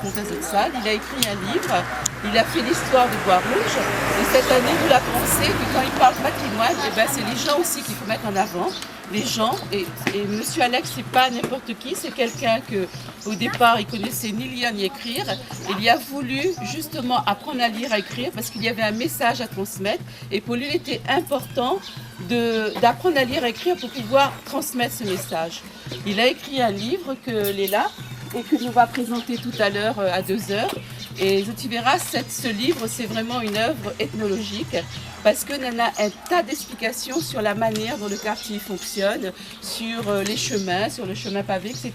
comtesse de Sales. Il a écrit un livre, il a fait l'histoire de Bois-Rouge. Et cette année, nous l'avons pensé que quand il parle patrimoine, c'est les gens aussi qu'il faut mettre en avant. Les gens, et Monsieur Alex, c'est pas n'importe qui, c'est quelqu'un que au départ il connaissait ni lire ni écrire. Il a voulu justement apprendre à lire et à écrire parce qu'il y avait un message à transmettre et pour lui il était important d'apprendre à lire et à écrire pour pouvoir transmettre ce message. Il a écrit un livre que Léla et que nous va présenter tout à l'heure à 2h. Et tu verras, ce livre, c'est vraiment une œuvre ethnologique parce qu'on a un tas d'explications sur la manière dont le quartier fonctionne, sur les chemins, sur le chemin pavé, etc.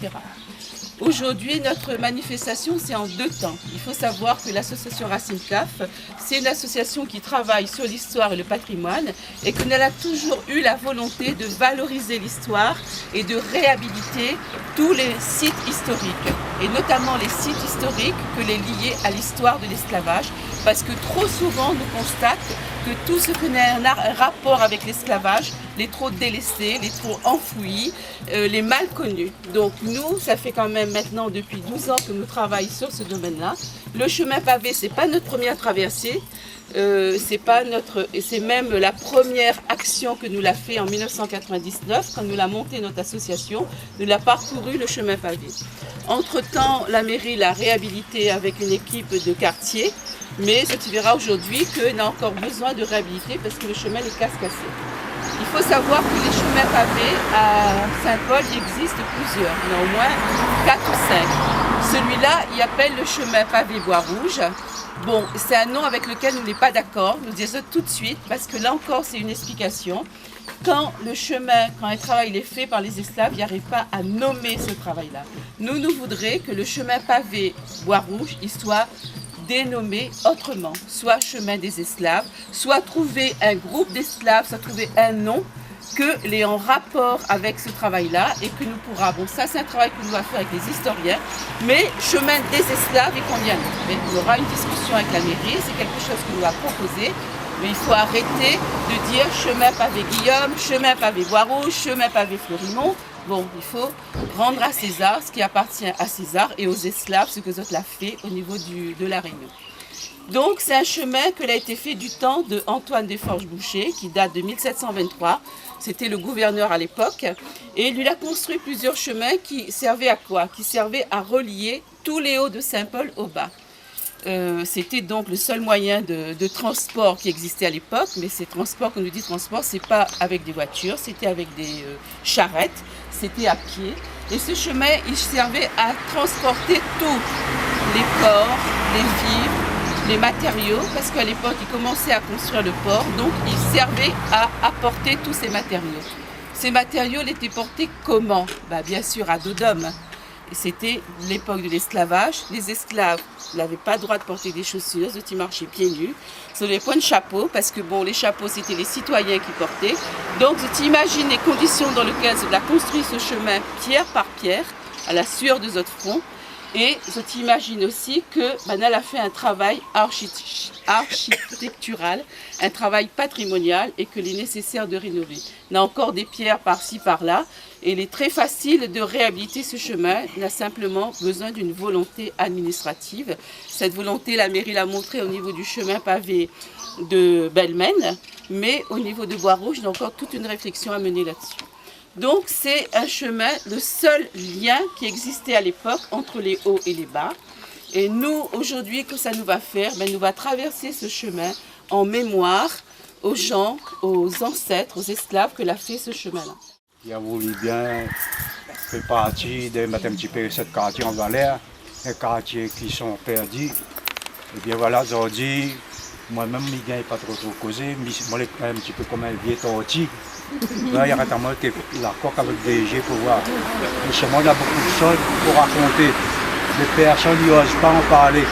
Aujourd'hui, notre manifestation, c'est en 2 temps. Il faut savoir que l'association Racine CAF, c'est une association qui travaille sur l'histoire et le patrimoine et qu'on a toujours eu la volonté de valoriser l'histoire et de réhabiliter tous les sites historiques, et notamment les sites historiques que les liés à l'histoire de l'esclavage, parce que trop souvent, on constate que tout ce qui a un rapport avec l'esclavage, les trop délaissés, les trop enfouis, les mal connus. Donc nous, ça fait quand même maintenant depuis 12 ans que nous travaillons sur ce domaine-là. Le chemin pavé, c'est pas notre première traversée, c'est même la première action que nous l'a fait en 1999, quand nous l'a monté notre association, nous l'a parcouru le chemin pavé. Entre-temps, la mairie l'a réhabilité avec une équipe de quartier, mais tu verras aujourd'hui qu'on a encore besoin de réhabiliter parce que le chemin est casse-cassé. Il faut savoir que les chemins pavés à Saint-Paul, il existe plusieurs, il y en a au moins 4 ou 5. Celui-là, il appelle le chemin pavé Bois-Rouge. Bon, c'est un nom avec lequel nous n'sommes pas d'accord, nous disons tout de suite, parce que là encore, c'est une explication. Quand un travail est fait par les esclaves, il n'y arrive pas à nommer ce travail-là. Nous voudrions que le chemin pavé Bois-Rouge, il soit dénommé autrement, soit chemin des esclaves, soit trouver un groupe d'esclaves, soit trouver un nom que les en rapport avec ce travail-là et que nous pourra, bon ça c'est un travail que nous allons faire avec les historiens, mais chemin des esclaves et qu'on y aille. Mais il y aura une discussion avec la mairie, c'est quelque chose que nous allons proposer, mais il faut arrêter de dire chemin pavé Guillaume, chemin pavé Bois-Rouge, chemin pavé Florimont. Bon, il faut rendre à César ce qui appartient à César et aux esclaves ce que les autres l'ont fait au niveau de la Réunion. Donc c'est un chemin qui a été fait du temps de Antoine Desforges-Boucher qui date de 1723. C'était le gouverneur à l'époque et lui a construit plusieurs chemins qui servaient à quoi? Qui servaient à relier tous les hauts de Saint-Paul au bas. C'était donc le seul moyen de transport qui existait à l'époque, mais ces transports, quand on nous dit transport, c'est pas avec des voitures, c'était avec des charrettes, c'était à pied. Et ce chemin, il servait à transporter tout, les porcs, les vivres, les matériaux, parce qu'à l'époque, ils commençaient à construire le port, donc il servait à apporter tous ces matériaux. Ces matériaux étaient portés comment? Bien sûr à dos d'homme. C'était l'époque de l'esclavage. Les esclaves n'avaient pas le droit de porter des chaussures, ils marchaient pieds nus. Ils n'avaient pas de chapeau, parce que bon, les chapeaux, c'était les citoyens qui portaient. Donc, tu imagines les conditions dans lesquelles on a construit ce chemin pierre par pierre, à la sueur de notre front. Et je t'imagine aussi que elle a fait un travail architectural, un travail patrimonial et qu'il est nécessaire de rénover. On a encore des pierres par-ci, par-là et il est très facile de réhabiliter ce chemin. Il a simplement besoin d'une volonté administrative. Cette volonté, la mairie l'a montrée au niveau du chemin pavé de Belmen, mais au niveau de Bois-Rouge, il y a encore toute une réflexion à mener là-dessus. Donc c'est un chemin, le seul lien qui existait à l'époque entre les hauts et les bas. Et nous, aujourd'hui, que ça nous va faire, nous va traverser ce chemin en mémoire aux gens, aux ancêtres, aux esclaves que l'a fait ce chemin-là. Il a voulu bien faire partie de mettre un petit peu ce quartier en valeur, les quartiers qui sont perdus. Et bien voilà, aujourd'hui, moi-même, je ne gagne pas trop causé, mais moi, je suis un petit peu comme un vieux tortille. Là, il y a notamment la coque avec DG pour voir. Justement, il y a beaucoup de choses pour raconter. Les personnes n'osent pas en parler.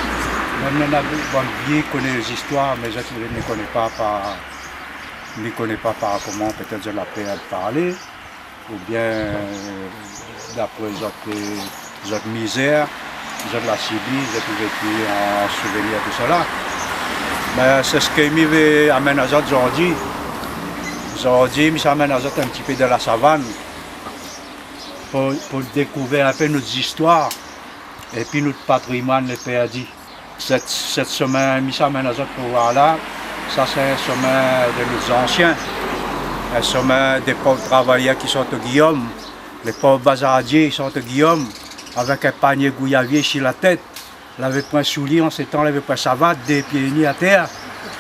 Même les vieux connaissent les histoires, mais je ne connais pas par comment peut-être je l'appelle parler. Ou bien d'après les autres misères, les autres la subie, j'ai pu vécu en souvenir de cela. Mais c'est ce qui m'amène à aujourd'hui. Aujourd'hui, je m'amène à un petit peu de la savane pour découvrir un peu nos histoires Et puis notre patrimoine est perdu. Cette chemin, mis ça maintenant pour voir là, ça c'est un chemin de nos anciens. Un chemin des pauvres travailleurs qui sont au Guillaume. Les pauvres bazardiers sont au Guillaume, avec un panier gouillavier sur la tête. Il n'avait pas un soulier en ces temps, il n'avait pas savate, des pieds nus à terre.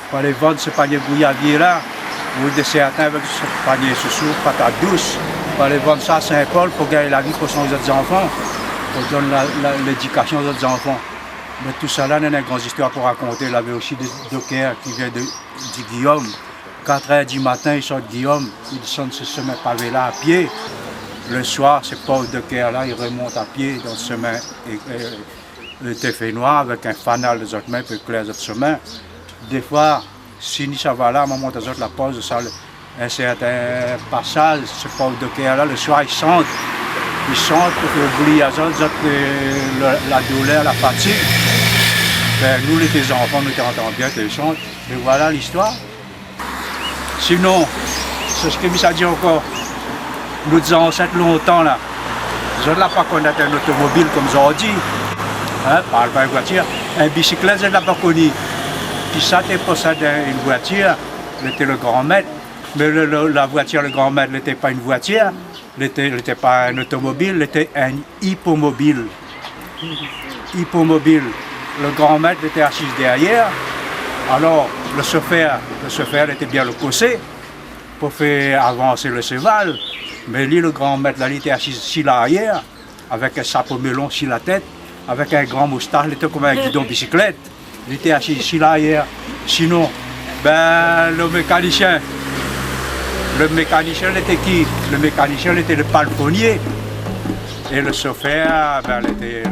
Pour aller vendre ce panier gouillavier-là, ou de certains avec ce panier sous patate douce, pour aller vendre ça à Saint-Paul pour gagner la vie pour son autres enfants, pour donner l'éducation aux autres enfants. Mais tout ça là, il y a une grande histoire pour raconter. Il y avait aussi des dockers qui viennent du Guillaume. 4 h du matin, ils sortent de Guillaume, ils descendent ce chemin pavé-là à pied. Le soir, ces pauvres dockers-là, ils remontent à pied dans ce chemin fait noir avec un fanal des autres mains pour éclairer les autres chemins. Des fois, si ça va là, à un moment donné, la pause, un certain passage, ces pauvres dockers-là, le soir, ils chantent. Ils chantent pour oublier la douleur, la fatigue. Ben, nous, les enfants, nous entendons bien qu'ils chantent. Mais voilà l'histoire. Sinon, c'est ce que je dit encore. Nous ancêtres longtemps là. Je ne l'ai pas connu un automobile comme aujourd'hui. Hein, par une voiture. Un bicyclette, je ne l'ai pas connu. Puis ça, tu possèdes une voiture, c'était le grand maître. Mais la voiture, le grand maître, n'était pas une voiture. N'était pas un automobile, c'était un hippomobile. Hippomobile. Le grand maître était assis derrière. Alors, le chauffeur était bien le cossé pour faire avancer le cheval. Mais lui, le grand maître, là, il était assis sur l'arrière, avec un chapeau melon sur la tête, avec un grand moustache, il était comme un guidon bicyclette. Il était assis sur l'arrière. Sinon, ben, le mécanicien était qui? Le mécanicien était le palefrenier. Et le chauffeur, ben, il était...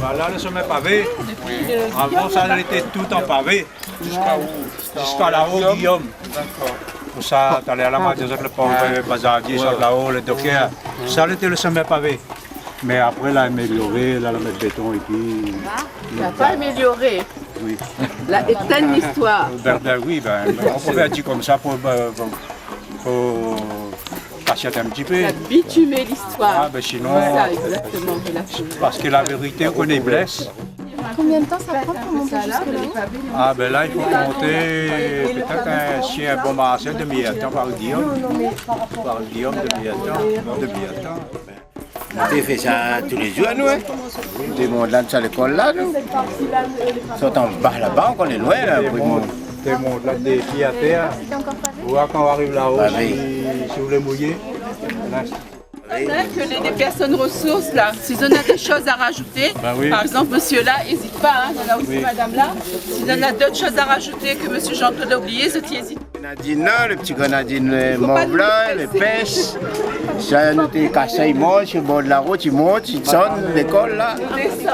Voilà le sommet pavé. Avant ça, elle était tout en pavé. Jusqu'à où? Jusqu'à là-haut, Guillaume. D'accord. Pour ça, tu allais à la main des autres, le pauvre bazardier, ça là-haut, le docker. Ça, c'était le sommet pavé. Mais après, elle a amélioré, là, la mettre béton et puis... Elle n'a pas amélioré. Oui. La éteinte l'histoire. Oui, ben, on pouvait dire comme ça pour patienter un petit peu. La bitumer l'histoire. Ah, ben sinon... C'est ça, exactement. Parce que la vérité, on est blesse. Combien de temps ça prend pour monter jusque-là? Ah ben là, il faut monter peut-être si un bon marché demi-temps par Guillaume. Par Guillaume, demi-temps. On fait ça tous les jours, nous. Des mondes là, à l'école là, nous. Sont en bas là-bas, on est loin là. Des mondes là, des pieds à terre. Voir quand on arrive là-haut, si vous voulez mouiller. Que les personnes ressources là, s'ils en ont des choses à rajouter, oui. Par exemple monsieur là, n'hésite pas, hein, il y en a aussi madame là, s'il en a d'autres choses à rajouter que monsieur Jean-Claude a oublié, ce qui hésite. Nadine là, le petit Nadine, le Mont Blanc, le pêche, ça nous était cassé, il monte sur le bord de la route, il monte, il sonne l'école là.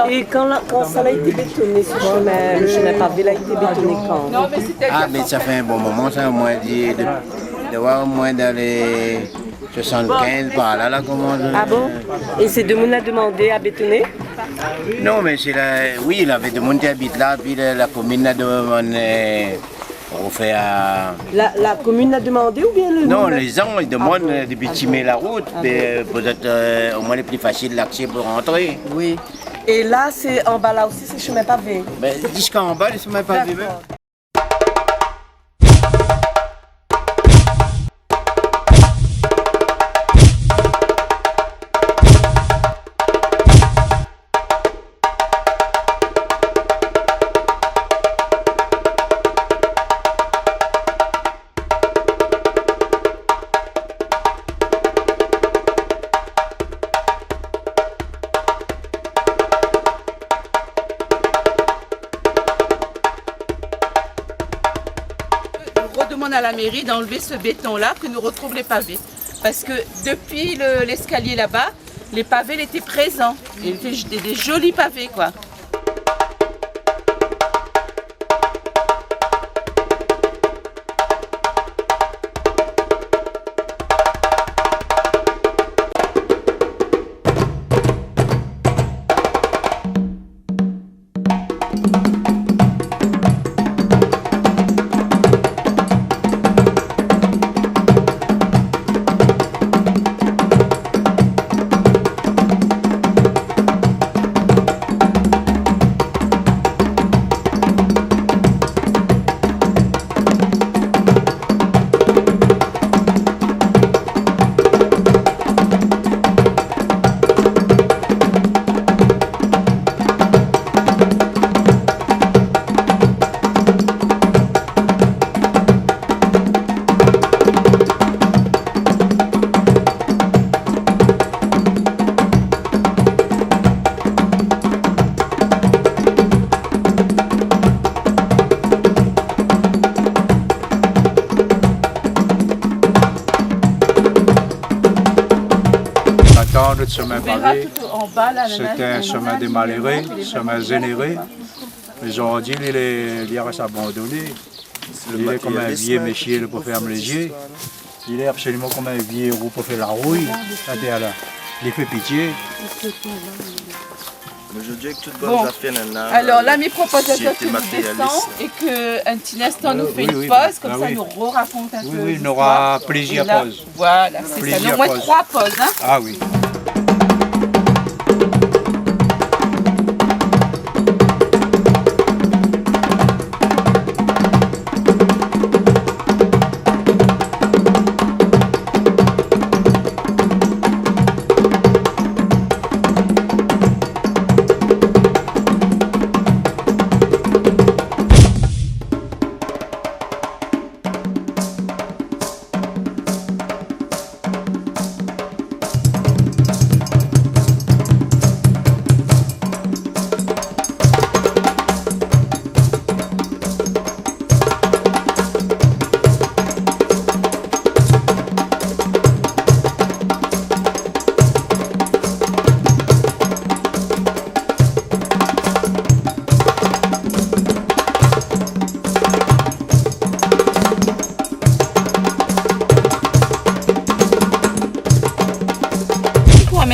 Et quand ça a été bétonné, ce chemin, le chemin pavé a été bétonné quand? Non, mais c'était Ah mais ça fait un bon moment, ça au moins dit Il doit avoir au moins dans les 75 par là, là comment Ah bon? Et c'est de monde a demandé à bétonner? Non, mais c'est là, oui, il avait demandé à habiter là, puis la commune a demandé refaire. La commune a demandé ou bien le... Non, les gens ils demandent de bitumer la route, peut-être au moins les plus facile l'accès pour rentrer. Oui. Et là, c'est en bas là aussi, c'est chemin pavé. Ben, jusqu'en bas, les chemins pavés. D'accord. Redemande à la mairie d'enlever ce béton-là, que nous retrouvent les pavés. Parce que depuis l'escalier là-bas, les pavés ils étaient présents. Ils étaient des jolis pavés, quoi. Notre chemin pavé, c'était un chemin démaléré, chemin généré. Aujourd'hui, il reste abandonné. Il est comme un vieil méchier pour faire léger. Il est absolument comme un vieil roue pour faire la rouille. Il fait pitié. Bon. Alors là, mes propositions que nous descendons et qu'un petit instant nous fait une pause, comme ça nous raconte un peu. Oui, on aura plaisir à pause. Voilà, c'est ça. Au moins 3 pauses. Hein. Ah oui.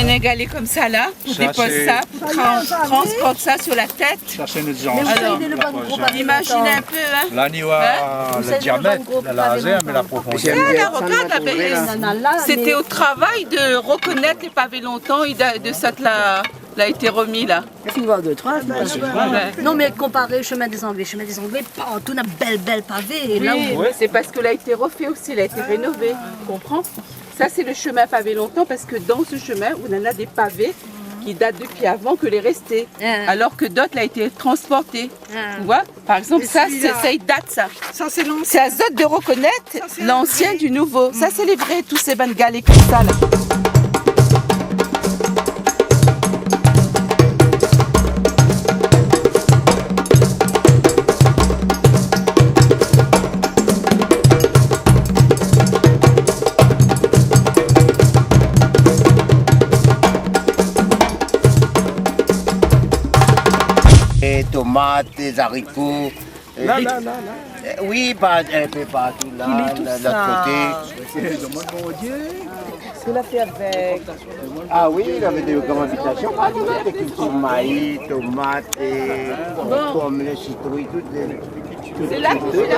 Un galet comme ça là, on dépose ça, transporte ça sur la tête. Ça c'est notre genre. Alors, imaginez un peu, hein. Là, il y a le diamètre, la laser, mais la profondeur. Là, regarde la bellesse. C'était au travail de reconnaître les pavés longtemps et de ça là a été remis là. Non mais comparé au chemin des Anglais, pas tout un belle pavé. Et là où... Oui, c'est parce que là a été refait aussi, il a été rénové, tu comprends? Ça c'est le chemin pavé longtemps parce que dans ce chemin, on en a des pavés qui datent depuis avant que les restés, alors que d'autres a été transportés. Tu vois? Par exemple, ça il date ça. C'est à Zot de reconnaître l'ancien du nouveau. Ça c'est les vrais, tous ces bandes galets comme ça là. Tomates, des haricots, Là. Oui, un peu partout là, de l'autre côté. Ce qu'il a fait avec. Ah oui, il avait des grandes habitations. Partout là, des cultures maïs, tomates, pommes, les citrouilles, toutes les. C'est là qu'on fait la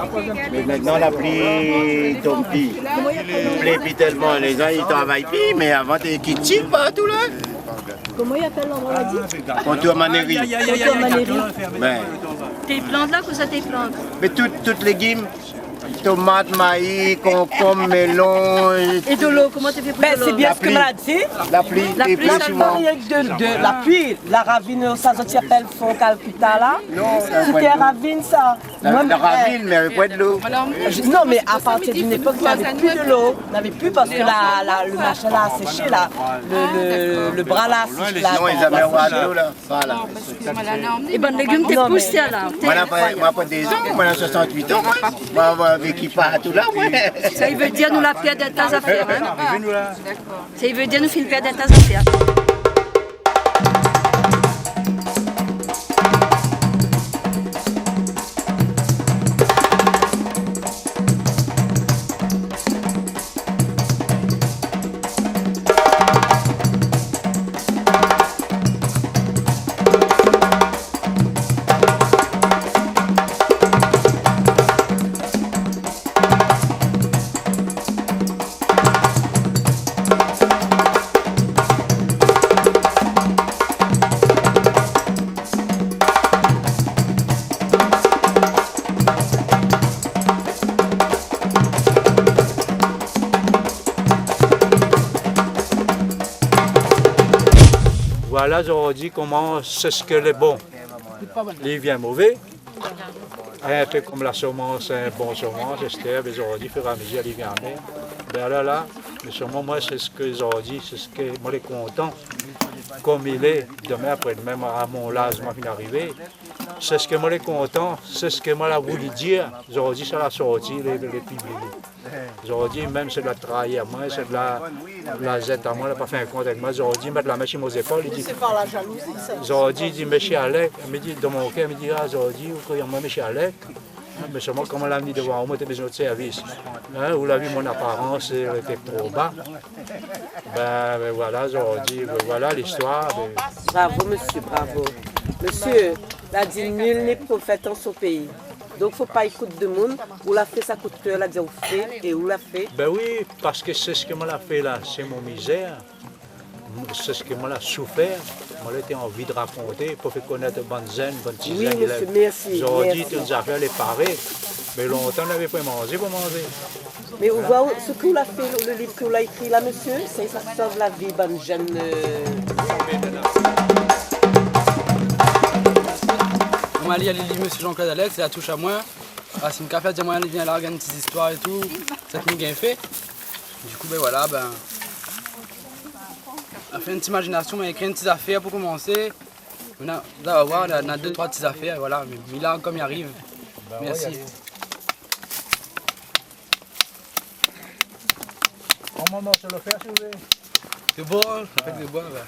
pause. Mais maintenant la pluie tombe plus. Il plaît plus tellement, les gens ils travaillent plus, mais avant qui tirent partout là. Comment il appelle l'endroit là dit Contour Manéry. Ben, Tes plantes là, quoi ça tes plantes? mais toutes les légumes, tomates, maïs, concombres, melons. Et de l'eau, comment tu fais pour Ben, de l'eau? c'est bien ce que m'a dit. La pluie, La et pluie, puis ça souvent. De la pluie, la ravine, ça se appelle Fond Calcutta là. Non, C'était ravine ça. la ravine, mais avec quoi de l'eau. Non, mais à partir d'une époque, il n'y avait plus de l'eau. Il n'y avait plus parce que le machin là a séché là. Le bras là a séché là. Non, ils avaient de l'eau là. Voilà. Et ben, légumes, t'es Non, mais- poussé là. Moi, pas des ans, moi, j'ai 68 ans. Moi, j'ai vécu partout là, ouais. Ça, il veut dire nous la paix de tes affaires. Hein? Ça, il veut dire nous faire une paix de tes affaires. Voilà, aujourd'hui, comment c'est ce que les bons. Les vient mauvais. Un peu comme la semence, un bon semence, Esther, mais aujourd'hui, il fera à mesure, il vient bien. Ben là, mais sûrement, moi, c'est ce que aujourd'hui, c'est ce que moi, les content. Comme il est, demain, après-demain, à mon l'âge, moi, vient arriver. C'est ce que moi, les content, c'est ce que moi, la voulu dire. Aujourd'hui, ça l'a sorti, les publiés. Aujourd'hui, même, c'est de la trahir à moi, c'est de la zette à moi, elle n'a pas fait un compte avec moi. Aujourd'hui, mettre la main sur mes épaules, il dit. C'est par la jalousie ça. Aujourd'hui, il dit, monsieur Alec, il me dit, dans mon cœur, il me dit, ah, aujourd'hui, vous croyez moi, monsieur Alec. Mais seulement, comment l'a mis devant moi, c'était besoin de service. Hein, vous l'avez vu, mon apparence, elle était trop bas. Ben voilà, aujourd'hui, ben, voilà l'histoire. Ben. Bravo monsieur, bravo. Monsieur, la dit nul n'est prophète en son pays. Donc, il ne faut pas écouter de monde. Où l'a fait, ça coûte cœur, l'a dit, où fait et où l'a fait. Ben oui, parce que c'est ce que moi l'a fait là, c'est mon misère. C'est ce que moi l'a souffert. Moi j'ai envie de raconter pour faire connaître bonne zen, bonne tisane. Oui, monsieur, merci. Aujourd'hui, merci. toutes les affaires les parées. Mais longtemps, on n'avait pas mangé pour manger. Mais vous voyez, ce que vous l'a fait, le livre que vous l'a écrit là, monsieur, c'est ça sauve la vie, bonne jeune. On m'a lu le livre Monsieur Jean-Claude Alex, c'est la touche à moi. Ah, c'est une café, dis-moi, il vient là, regarder une petite histoire et tout. Ça qui m'est bien fait. Du coup, ben voilà, ben. On a fait une petite imagination, on a écrit une petite affaire pour commencer. Maintenant, vous allez voir, on a 2-3 petites affaires, et voilà. Mais Milan, comme il arrive. Merci. Comment on peut le faire, s'il vous plaît? C'est beau, hein, avec des bois, ben.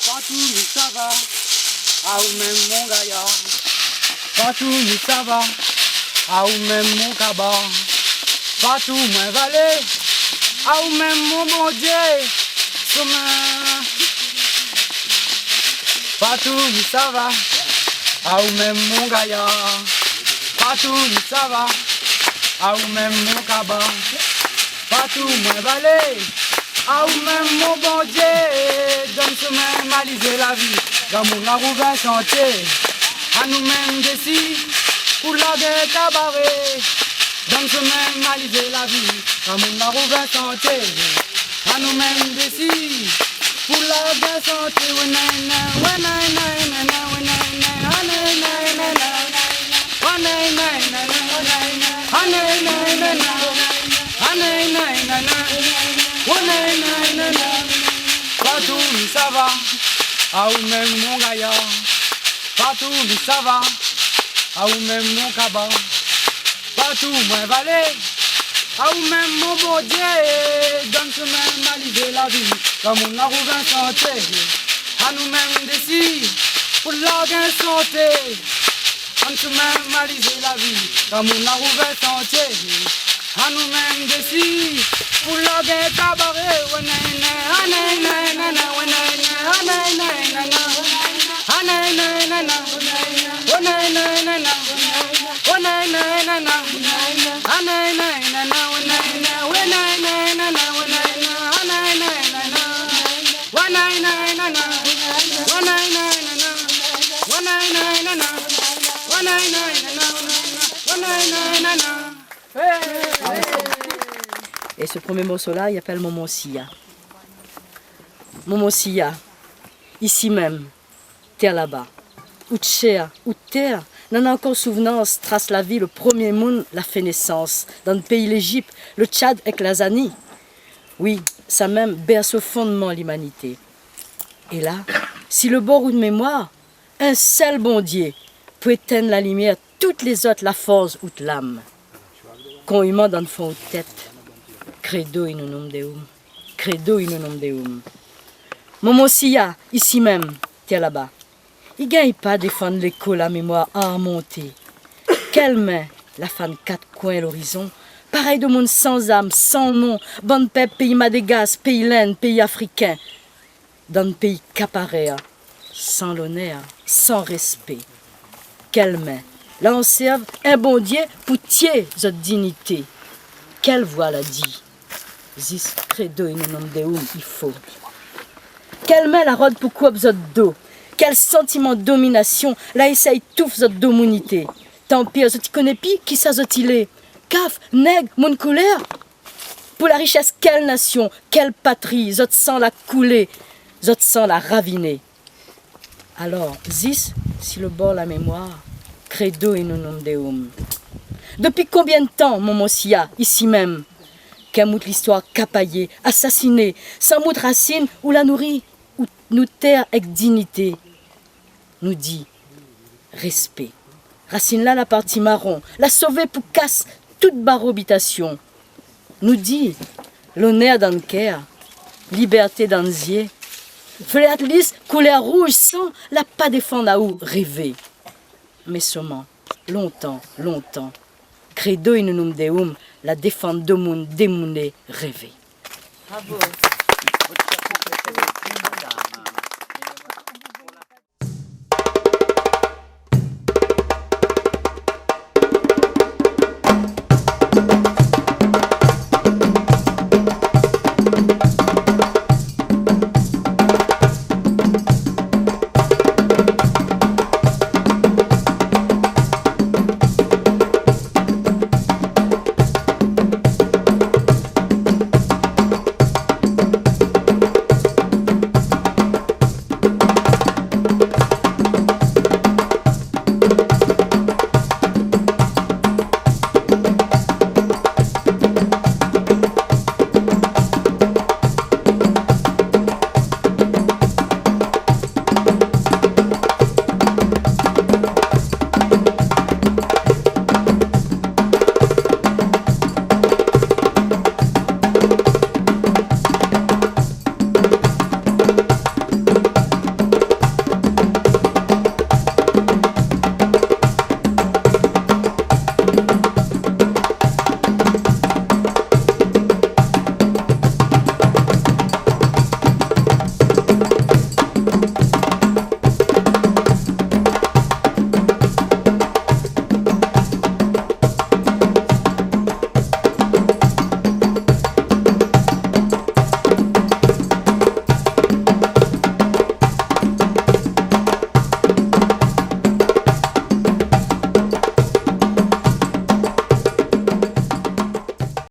Partout où ça va, à où même mon gaillard. Partout où ça va, à où même mon cabas. Partout où mon valet, à où même mon bon Dieu. Chemin. Partout où ça va, à où même mon gaillard. Partout où ça va, à où même mon cabas. Partout où mon valet. Ah ou même mon bon Dieu, donne ce même aliser la vie, dans mon arrouve chantier, à nous-mêmes d'ici, pour la des cabarets, donne ce même aliser la vie, dans mon arrouve chantier, à nous-mêmes d'ici, pour la bonne santé, wanana, wanana, wanana, partout où ça va, ah ou même mon gaillard, partout où ça va, ah ou même mon cabas, partout où moi valet, ah ou même mon bon Dieu, donne ce même maliser la vie, comme on a rouvert santé, à nous-mêmes décider pour la gain santé. On se même maliser la vie, comme on a rouvert santé. À nous-mêmes décider pour la gain cabaret. Et ce premier morceau-là, il appelle Momo Sia. Momo Sia, ici même, terre là-bas. Ou terre, ou terre, n'en a encore souvenance, trace la vie, le premier monde, la fait naissance. Dans le pays l'Égypte, le Tchad avec la Zanie. Oui, ça même berce au fondement l'humanité. Et là, si le bord ou de mémoire, un seul bon Dieu peut éteindre la lumière, toutes les autres, la force ou l'âme. Qu'on humain dans le fond ou tête, credo in unum deum, credo in unum deum. Momo Sia, ici même, terre là-bas. Il gagne pas défendre l'écho, la mémoire à remonter. Quelle main, la fan quatre coins l'horizon, pareil de monde sans âme, sans nom, bonne paix, pays Madagascar, pays l'Inde, pays africain, dans le pays caparéa, sans l'honneur, sans respect. Quelle main, là on serve un bon Dieu pour tier votre dignité. Quelle voix l'a dit? Zis credo in unum deum, il faut. Quelle main la rôde pour quoi votre dos? Quel sentiment de domination, là essaye tout votre domunité. Tant pis, je ne connais plus qui ça il est. Caf, nègre, mon couleur. Pour la richesse, quelle nation, quelle patrie, zot sang la couler, zot sang la raviner. Alors, zis, si le bord la mémoire, credo in unum deum. Depuis combien de temps, Momo Sia, ici même, qu'un mout l'histoire capaillée, assassinée, sans mout racine ou la nourrit, ou nous terre avec dignité, nous dit respect. Racine là la partie marron, la sauver pour casse toute barobitation. Nous dit l'honneur dans le cœur, liberté dans les yeux, fleur lisse, couleur rouge, sans la pas défendre à où rêver. Mais seulement, longtemps, longtemps, credo in unum deum, la défendre de monde démouné rêver. Bravo.